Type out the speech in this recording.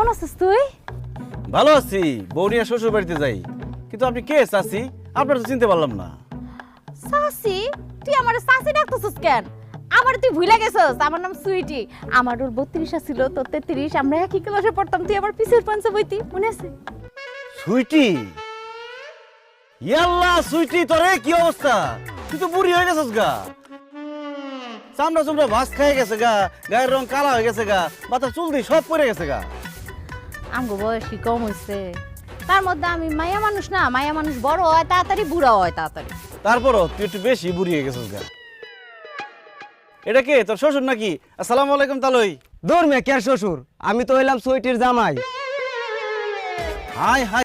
কেমন আছিস তুই? ভালো আছি, বউ নিয়ে শ্বশুর বাড়িতে যাই। কিন্তু আপনি কে চাচি? আপনার তো চিনতে পারলাম না। সাসি? তুই আমার সাসি ডাকতেছিস কেন? আমার তুই ভুলে গেছস, আমার নাম সুইটি। আমার ওর 32 ছিল, তোর 33। আমরা একই ক্লাসে পড়তাম, তুই আমার পিছের পাঞ্চে বইতি, মনে আছে? সুইটি, ইয়াল্লা সুইটি, তোরে কি অবস্থা? তুই তো বুড়ি হয়ে গেছিস গা। চামড়া চামড়া ভাস খেয়ে গেছে গা, গায়ের রং কালা হয়ে গেছে গা, মাথার চুল দিয়ে সব পড়ে গেছে গা। আমগো বয়স কি কম হইছে? তার মধ্যে আমি মায়া মানুষ না, মায়া মানুষ বড় হয় তাড়াতাড়ি, বুড়া হয় তাড়াতাড়ি। তারপরও তুই একটু বেশি বুড়ি হয়ে গেছিস গা। এটা কে, তোর শ্বশুর নাকি? আসসালামু আলাইকুম তালই। দূর মে কে শ্বশুর, আমি তো হইলাম সুইটির জামাই। High high